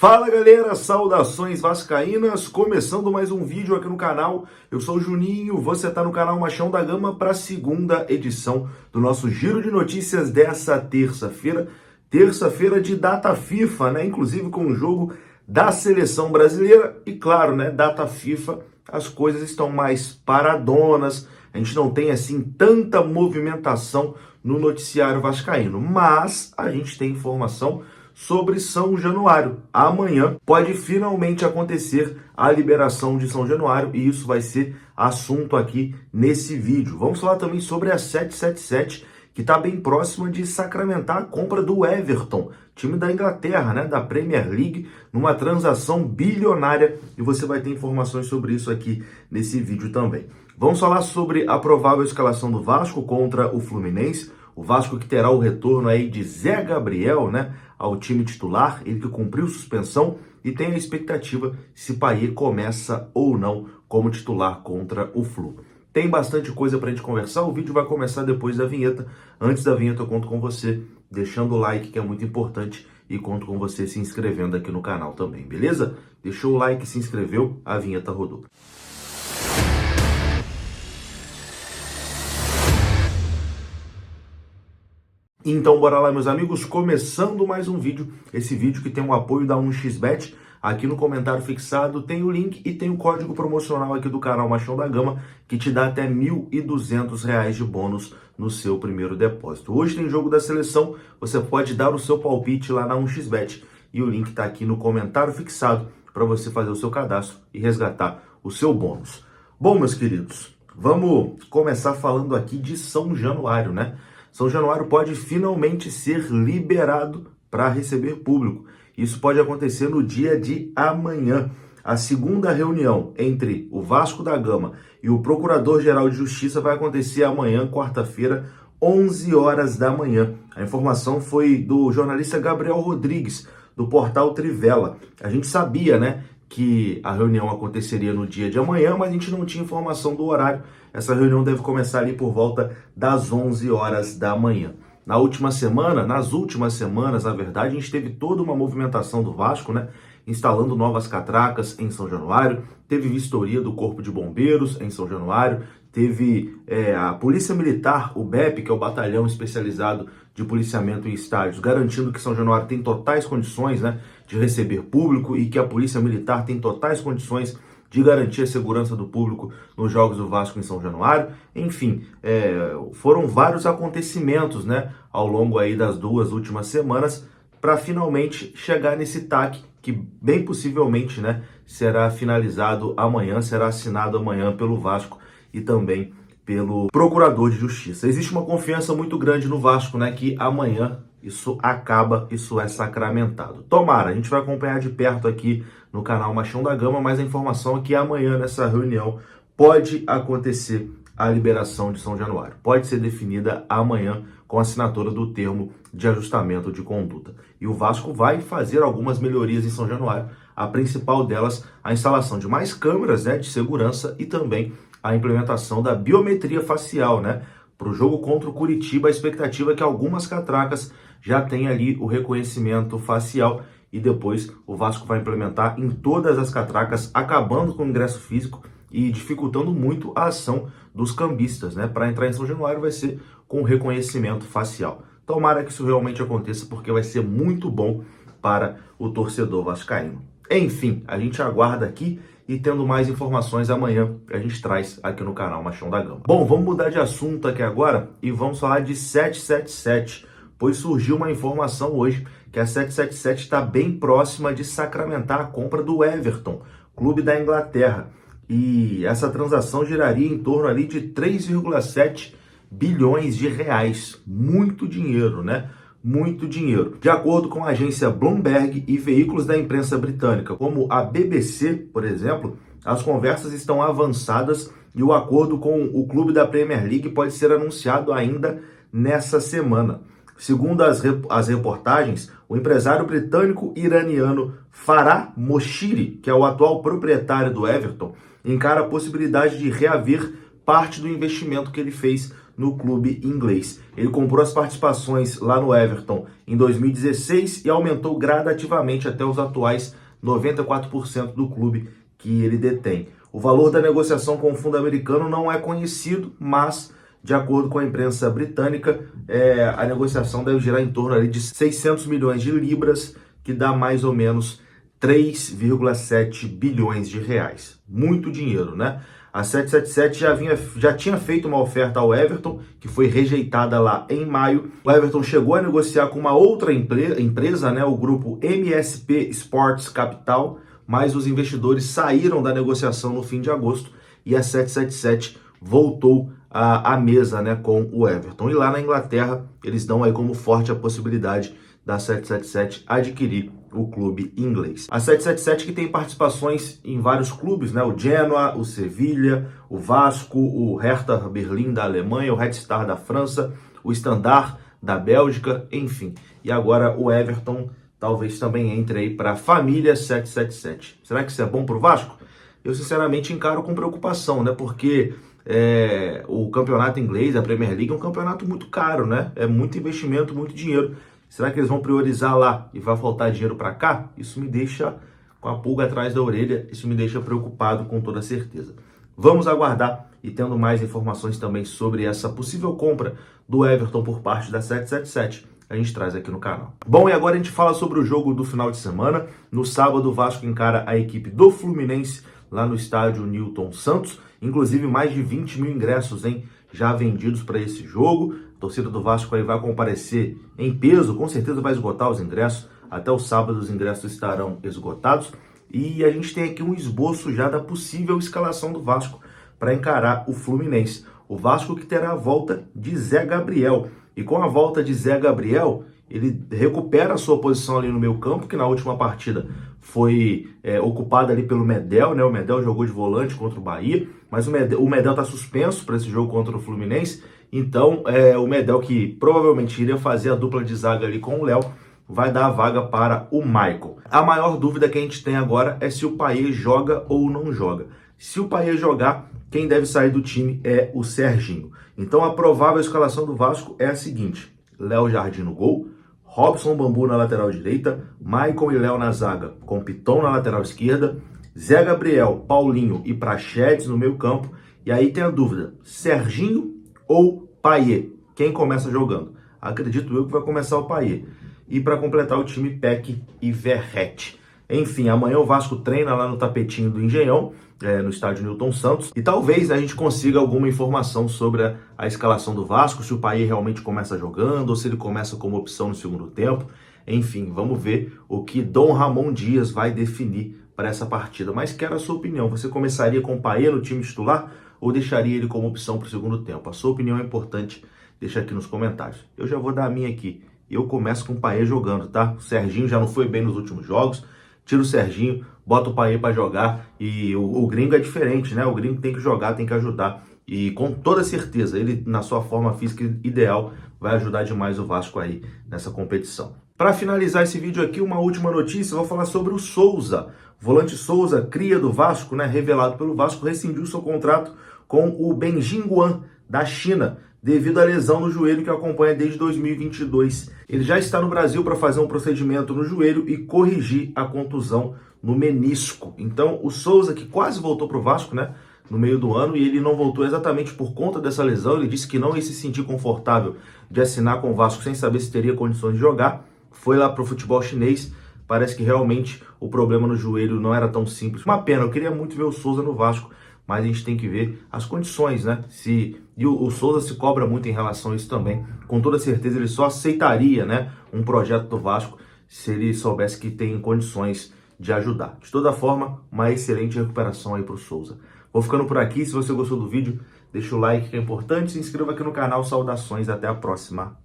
Fala galera, saudações vascaínas, começando mais um vídeo aqui no canal. Eu sou o Juninho, você está no canal Machão da Gama para a segunda edição do nosso giro de notícias dessa terça-feira de data FIFA, né? Inclusive com o jogo da seleção brasileira e claro, né, data FIFA, as coisas estão mais paradonas, a gente não tem assim tanta movimentação no noticiário vascaíno, mas a gente tem informação sobre São Januário. Amanhã pode finalmente acontecer a liberação de São Januário e isso vai ser assunto aqui nesse vídeo. Vamos falar também sobre a 777, que está bem próxima de sacramentar a compra do Everton, time da Inglaterra, né, da Premier League, numa transação bilionária, e você vai ter informações sobre isso aqui nesse vídeo também. Vamos falar sobre a provável escalação do Vasco contra o Fluminense, o Vasco que terá o retorno aí de Zé Gabriel, né, ao time titular, ele que cumpriu suspensão e tem a expectativa se Payet começa ou não como titular contra o Flu. Tem bastante coisa pra gente conversar, o vídeo vai começar depois da vinheta. Antes da vinheta eu conto com você deixando o like, que é muito importante, e conto com você se inscrevendo aqui no canal também, beleza? Deixou o like, se inscreveu, a vinheta rodou. Então bora lá, meus amigos, começando mais um vídeo, esse vídeo que tem o apoio da 1xBet. Aqui no comentário fixado tem o link e tem o código promocional aqui do canal Machão da Gama, que te dá até R$ 1.200 de bônus no seu primeiro depósito. Hoje tem jogo da seleção, você pode dar o seu palpite lá na 1xBet e o link está aqui no comentário fixado para você fazer o seu cadastro e resgatar o seu bônus. Bom, meus queridos, vamos começar falando aqui de São Januário, né? São Januário pode finalmente ser liberado para receber público. Isso pode acontecer no dia de amanhã. A segunda reunião entre o Vasco da Gama e o Procurador-Geral de Justiça vai acontecer amanhã, quarta-feira, 11 horas da manhã. A informação foi do jornalista Gabriel Rodrigues, do portal Trivela. A gente sabia, né, que a reunião aconteceria no dia de amanhã, mas a gente não tinha informação do horário. Essa reunião deve começar ali por volta das 11 horas da manhã. Nas últimas semanas, na verdade, a gente teve toda uma movimentação do Vasco, né? Instalando novas catracas em São Januário, teve vistoria do Corpo de Bombeiros em São Januário, teve a Polícia Militar, o BEP, que é o Batalhão Especializado de Policiamento em Estádios, garantindo que São Januário tem totais condições, né, de receber público e que a Polícia Militar tem totais condições de garantir a segurança do público nos Jogos do Vasco em São Januário. Enfim, foram vários acontecimentos, né, ao longo aí das duas últimas semanas para finalmente chegar nesse TAC que bem possivelmente, né, será finalizado amanhã, será assinado amanhã pelo Vasco e também pelo Procurador de Justiça. Existe uma confiança muito grande no Vasco, né, que amanhã isso é sacramentado. Tomara, a gente vai acompanhar de perto aqui no canal Machão da Gama, mas a informação é que amanhã, nessa reunião, pode acontecer a liberação de São Januário. Pode ser definida amanhã com a assinatura do termo de ajustamento de conduta. E o Vasco vai fazer algumas melhorias em São Januário, a principal delas a instalação de mais câmeras, né, de segurança e também a implementação da biometria facial, né? Para o jogo contra o Curitiba, a expectativa é que algumas catracas já tenham ali o reconhecimento facial e depois o Vasco vai implementar em todas as catracas, acabando com o ingresso físico e dificultando muito a ação dos cambistas, né? Para entrar em São Januário vai ser com reconhecimento facial. Tomara que isso realmente aconteça, porque vai ser muito bom para o torcedor vascaíno. Enfim, a gente aguarda aqui e tendo mais informações amanhã a gente traz aqui no canal Machão da Gama. Bom, vamos mudar de assunto aqui agora e vamos falar de 777, pois surgiu uma informação hoje que a 777 está bem próxima de sacramentar a compra do Everton, clube da Inglaterra. E essa transação geraria em torno ali de 3,7 bilhões de reais. Muito dinheiro, né? Muito dinheiro. De acordo com a agência Bloomberg e veículos da imprensa britânica, como a BBC, por exemplo, as conversas estão avançadas e o acordo com o clube da Premier League pode ser anunciado ainda nessa semana. Segundo as reportagens, o empresário britânico-iraniano Farah Moshiri, que é o atual proprietário do Everton, encara a possibilidade de reaver parte do investimento que ele fez no clube inglês. Ele comprou as participações lá no Everton em 2016 e aumentou gradativamente até os atuais 94% do clube que ele detém. O valor da negociação com o fundo americano não é conhecido, mas, de acordo com a imprensa britânica, a negociação deve girar em torno ali de 600 milhões de libras, que dá mais ou menos 3,7 bilhões de reais. Muito dinheiro, né? A 777 já tinha feito uma oferta ao Everton, que foi rejeitada lá em maio. O Everton chegou a negociar com uma outra empresa, né, o grupo MSP Sports Capital, mas os investidores saíram da negociação no fim de agosto e a 777 voltou à mesa, né, com o Everton. E lá na Inglaterra, eles dão aí como forte a possibilidade da 777 adquirir o clube inglês. A 777 que tem participações em vários clubes, né? O Genoa, o Sevilha, o Vasco, o Hertha Berlim da Alemanha, o Red Star da França, o Standard da Bélgica, enfim. E agora o Everton talvez também entre aí para a família 777. Será que isso é bom para o Vasco? Eu sinceramente encaro com preocupação, né? Porque o campeonato inglês, a Premier League, é um campeonato muito caro, né? É muito investimento, muito dinheiro. Será que eles vão priorizar lá e vai faltar dinheiro para cá? Isso me deixa com a pulga atrás da orelha, isso me deixa preocupado com toda certeza. Vamos aguardar e tendo mais informações também sobre essa possível compra do Everton por parte da 777, a gente traz aqui no canal. Bom, e agora a gente fala sobre o jogo do final de semana. No sábado, o Vasco encara a equipe do Fluminense lá no estádio Newton Santos. Inclusive, mais de 20 mil ingressos, já vendidos para esse jogo. A torcida do Vasco aí vai comparecer em peso, com certeza vai esgotar os ingressos. Até o sábado os ingressos estarão esgotados. E a gente tem aqui um esboço já da possível escalação do Vasco para encarar o Fluminense. O Vasco que terá a volta de Zé Gabriel. E com a volta de Zé Gabriel, ele recupera a sua posição ali no meio campo, que na última partida foi ocupada ali pelo Medel, né? O Medel jogou de volante contra o Bahia, mas o Medel está suspenso para esse jogo contra o Fluminense. Então, o Medel, que provavelmente iria fazer a dupla de zaga ali com o Léo, vai dar a vaga para o Michael. A maior dúvida que a gente tem agora é se o Payet joga ou não joga. Se o Payet jogar, quem deve sair do time é o Serginho. Então, a provável escalação do Vasco é a seguinte: Léo Jardim no gol, Robson Bambu na lateral direita, Michael e Léo na zaga, com Piton na lateral esquerda, Zé Gabriel, Paulinho e Praxedes no meio campo. E aí tem a dúvida, Serginho ou Payet? Quem começa jogando? Acredito eu que vai começar o Payet. E para completar o time, Peck e Verratti. Enfim, amanhã o Vasco treina lá no tapetinho do Engenhão, no estádio Newton Santos. E talvez a gente consiga alguma informação sobre a escalação do Vasco, se o Payet realmente começa jogando ou se ele começa como opção no segundo tempo. Enfim, vamos ver o que Dom Ramon Dias vai definir para essa partida. Mas quero a sua opinião. Você começaria com o Payet no time titular ou deixaria ele como opção para o segundo tempo? A sua opinião é importante, deixa aqui nos comentários. Eu já vou dar a minha aqui. Eu começo com o Payet jogando, tá? O Serginho já não foi bem nos últimos jogos. Tira o Serginho, bota o Payet para jogar. E o gringo é diferente, né? O gringo tem que jogar, tem que ajudar. E com toda certeza, ele na sua forma física ideal vai ajudar demais o Vasco aí nessa competição. Para finalizar esse vídeo aqui, uma última notícia, eu vou falar sobre o Souza. O volante Souza, cria do Vasco, né? Revelado pelo Vasco, rescindiu seu contrato com o Benjinguan da China, devido à lesão no joelho que o acompanha desde 2022. Ele já está no Brasil para fazer um procedimento no joelho e corrigir a contusão no menisco. Então, o Souza, que quase voltou para o Vasco, né, no meio do ano, e ele não voltou exatamente por conta dessa lesão, ele disse que não ia se sentir confortável de assinar com o Vasco sem saber se teria condições de jogar, foi lá para o futebol chinês. Parece que realmente o problema no joelho não era tão simples. Uma pena, eu queria muito ver o Souza no Vasco, mas a gente tem que ver as condições, né? E o Souza se cobra muito em relação a isso também. Com toda certeza ele só aceitaria, né, um projeto do Vasco se ele soubesse que tem condições de ajudar. De toda forma, uma excelente recuperação aí para o Souza. Vou ficando por aqui. Se você gostou do vídeo, deixa o like que é importante. Se inscreva aqui no canal. Saudações, até a próxima.